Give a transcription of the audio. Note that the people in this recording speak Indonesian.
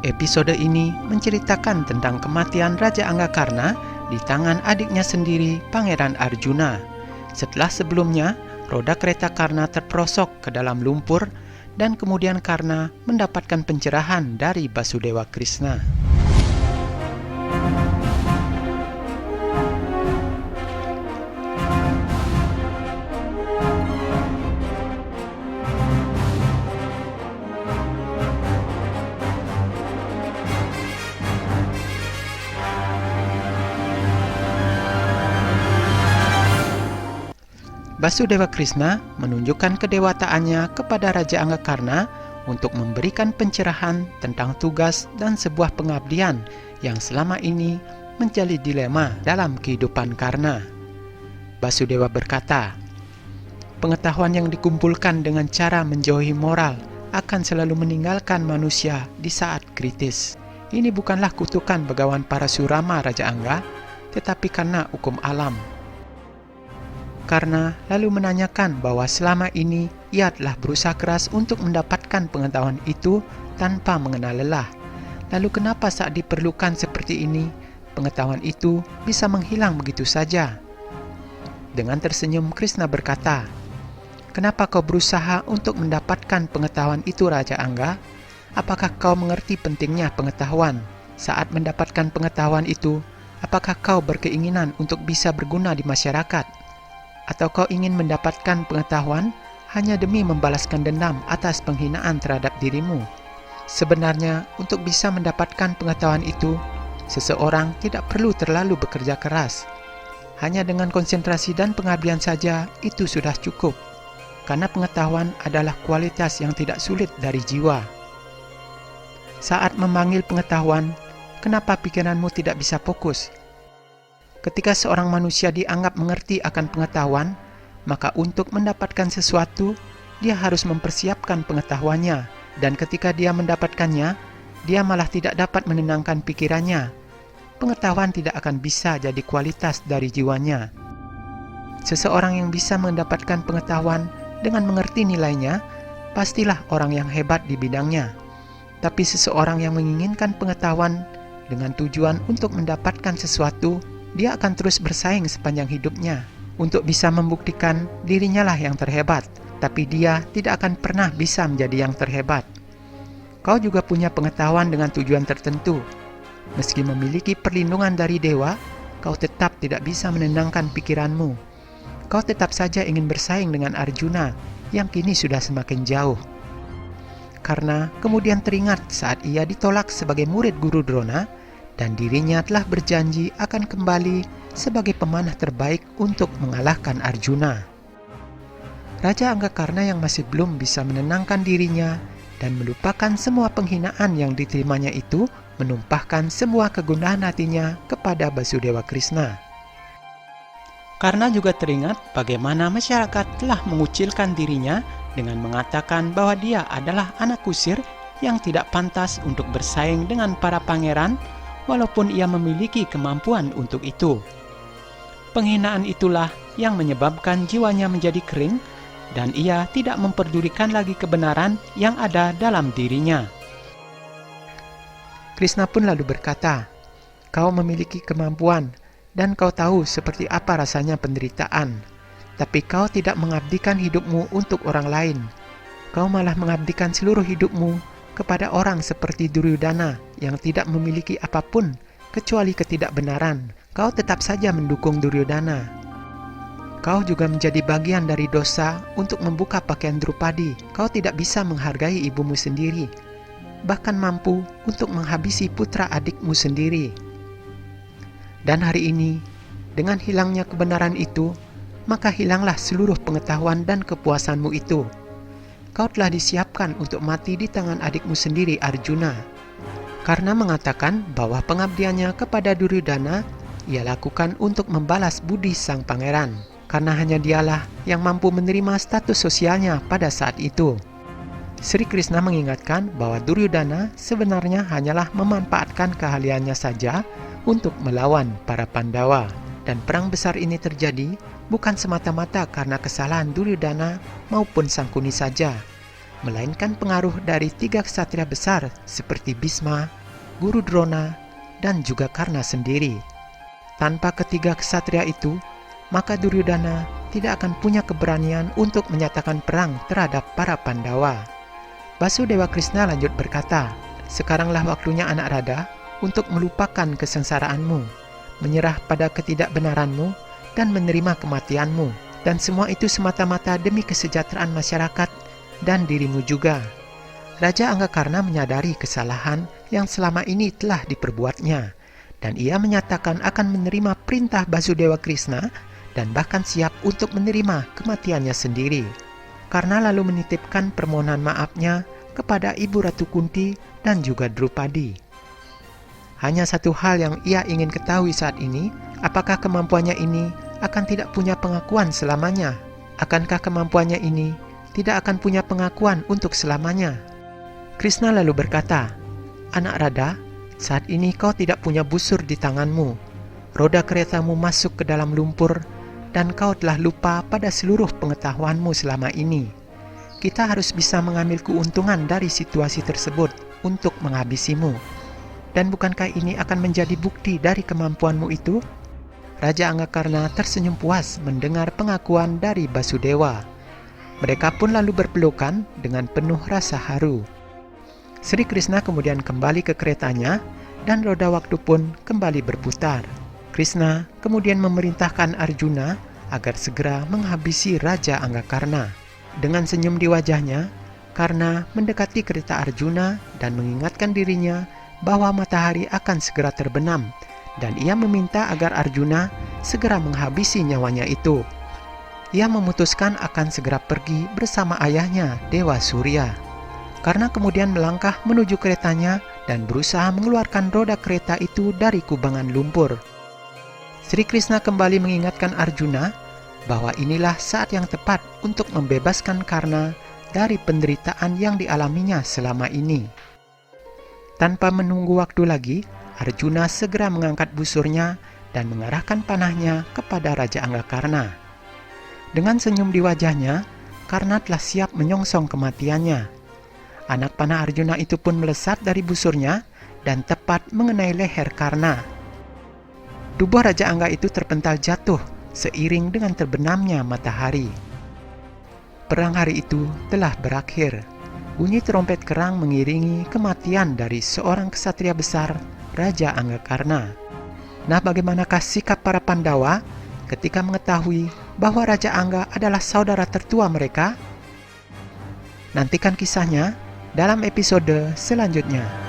Episode ini menceritakan tentang kematian Raja Anggakarna di tangan adiknya sendiri, Pangeran Arjuna. Setelah sebelumnya, roda kereta Karna terperosok ke dalam lumpur dan kemudian Karna mendapatkan pencerahan dari Basudewa Krishna. Basudewa Krishna menunjukkan kedewataannya kepada Raja Anggakarna untuk memberikan pencerahan tentang tugas dan sebuah pengabdian yang selama ini menjadi dilema dalam kehidupan Karna. Basudewa berkata, "Pengetahuan yang dikumpulkan dengan cara menjauhi moral akan selalu meninggalkan manusia di saat kritis. Ini bukanlah kutukan Begawan Parasurama Raja Angga, tetapi karena hukum alam." Karna lalu menanyakan bahwa selama ini ia telah berusaha keras untuk mendapatkan pengetahuan itu tanpa mengenal lelah. Lalu kenapa saat diperlukan seperti ini, pengetahuan itu bisa menghilang begitu saja? Dengan tersenyum Krishna berkata, "Kenapa kau berusaha untuk mendapatkan pengetahuan itu, Raja Angga? Apakah kau mengerti pentingnya pengetahuan? Saat mendapatkan pengetahuan itu, apakah kau berkeinginan untuk bisa berguna di masyarakat? Atau kau ingin mendapatkan pengetahuan hanya demi membalaskan dendam atas penghinaan terhadap dirimu? Sebenarnya, untuk bisa mendapatkan pengetahuan itu, seseorang tidak perlu terlalu bekerja keras. Hanya dengan konsentrasi dan pengabdian saja, itu sudah cukup. Karena pengetahuan adalah kualitas yang tidak sulit dari jiwa. Saat memanggil pengetahuan, kenapa pikiranmu tidak bisa fokus? Ketika seorang manusia dianggap mengerti akan pengetahuan, maka untuk mendapatkan sesuatu, dia harus mempersiapkan pengetahuannya, dan ketika dia mendapatkannya, dia malah tidak dapat menenangkan pikirannya. Pengetahuan tidak akan bisa jadi kualitas dari jiwanya. Seseorang yang bisa mendapatkan pengetahuan dengan mengerti nilainya, pastilah orang yang hebat di bidangnya. Tapi seseorang yang menginginkan pengetahuan dengan tujuan untuk mendapatkan sesuatu, dia akan terus bersaing sepanjang hidupnya untuk bisa membuktikan dirinya lah yang terhebat, tapi dia tidak akan pernah bisa menjadi yang terhebat. Kau juga punya pengetahuan dengan tujuan tertentu. Meski memiliki perlindungan dari dewa, kau tetap tidak bisa menenangkan pikiranmu. Kau tetap saja ingin bersaing dengan Arjuna yang kini sudah semakin jauh. Karena kemudian teringat saat ia ditolak sebagai murid Guru Drona, dan dirinya telah berjanji akan kembali sebagai pemanah terbaik untuk mengalahkan Arjuna. Raja Anggakarna yang masih belum bisa menenangkan dirinya dan melupakan semua penghinaan yang diterimanya itu, menumpahkan semua kegundahan hatinya kepada Basudewa Krishna. Karna juga teringat bagaimana masyarakat telah mengucilkan dirinya dengan mengatakan bahwa dia adalah anak kusir yang tidak pantas untuk bersaing dengan para pangeran, walaupun ia memiliki kemampuan untuk itu. Penghinaan itulah yang menyebabkan jiwanya menjadi kering, dan ia tidak memperdulikan lagi kebenaran yang ada dalam dirinya. Krishna pun lalu berkata, "Kau memiliki kemampuan, dan kau tahu seperti apa rasanya penderitaan. Tapi kau tidak mengabdikan hidupmu untuk orang lain. Kau malah mengabdikan seluruh hidupmu kepada orang seperti Duryodhana yang tidak memiliki apapun kecuali ketidakbenaran. Kau tetap saja mendukung Duryodhana. Kau juga menjadi bagian dari dosa untuk membuka pakaian Drupadi. Kau tidak bisa menghargai ibumu sendiri, bahkan mampu untuk menghabisi putra adikmu sendiri. Dan hari ini, dengan hilangnya kebenaran itu, maka hilanglah seluruh pengetahuan dan kepuasanmu itu. Kau telah disiapkan untuk mati di tangan adikmu sendiri Arjuna." Karna mengatakan bahwa pengabdiannya kepada Duryodhana ia lakukan untuk membalas budi sang pangeran, karena hanya dialah yang mampu menerima status sosialnya pada saat itu. Sri Krishna mengingatkan bahwa Duryodhana sebenarnya hanyalah memanfaatkan keahliannya saja untuk melawan para Pandawa, dan perang besar ini terjadi bukan semata-mata karena kesalahan Duryodhana maupun Sangkuni saja, melainkan pengaruh dari 3 ksatria besar seperti Bhisma, Guru Drona, dan juga Karna sendiri. Tanpa ketiga ksatria itu, maka Duryodhana tidak akan punya keberanian untuk menyatakan perang terhadap para Pandawa. Basudewa Krishna lanjut berkata, "Sekaranglah waktunya anak Radha untuk melupakan kesengsaraanmu, menyerah pada ketidakbenaranmu, dan menerima kematianmu. Dan semua itu semata-mata demi kesejahteraan masyarakat dan dirimu juga." Raja Anggakarna menyadari kesalahan yang selama ini telah diperbuatnya, dan ia menyatakan akan menerima perintah Basudewa Krishna dan bahkan siap untuk menerima kematiannya sendiri. Karna lalu menitipkan permohonan maafnya kepada Ibu Ratu Kunti dan juga Drupadi. Hanya satu hal yang ia ingin ketahui saat ini, apakah kemampuannya ini akan tidak punya pengakuan selamanya? Akankah kemampuannya ini tidak akan punya pengakuan untuk selamanya? Krishna lalu berkata, "Anak Radha, saat ini kau tidak punya busur di tanganmu. Roda keretamu masuk ke dalam lumpur, dan kau telah lupa pada seluruh pengetahuanmu selama ini. Kita harus bisa mengambil keuntungan dari situasi tersebut untuk menghabisimu. Dan bukankah ini akan menjadi bukti dari kemampuanmu itu?" Raja Anggakarna tersenyum puas mendengar pengakuan dari Basudewa. Mereka pun lalu berpelukan dengan penuh rasa haru. Sri Krishna kemudian kembali ke keretanya dan roda waktu pun kembali berputar. Krishna kemudian memerintahkan Arjuna agar segera menghabisi Raja Anggakarna. Dengan senyum di wajahnya, Karna mendekati kereta Arjuna dan mengingatkan dirinya bahwa matahari akan segera terbenam, dan ia meminta agar Arjuna segera menghabisi nyawanya itu. Ia memutuskan akan segera pergi bersama ayahnya, Dewa Surya. Karna kemudian melangkah menuju keretanya dan berusaha mengeluarkan roda kereta itu dari kubangan lumpur. Sri Krishna kembali mengingatkan Arjuna bahwa inilah saat yang tepat untuk membebaskan Karna dari penderitaan yang dialaminya selama ini. Tanpa menunggu waktu lagi, Arjuna segera mengangkat busurnya dan mengarahkan panahnya kepada Raja Anggakarna. Dengan senyum di wajahnya, Karna telah siap menyongsong kematiannya. Anak panah Arjuna itu pun melesat dari busurnya dan tepat mengenai leher Karna. Tubuh Raja Angga itu terpental jatuh seiring dengan terbenamnya matahari. Perang hari itu telah berakhir. Bunyi trompet kerang mengiringi kematian dari seorang ksatria besar, Raja Anggakarna. Nah, bagaimanakah sikap para Pandawa ketika mengetahui bahwa Raja Angga adalah saudara tertua mereka? Nantikan kisahnya dalam episode selanjutnya.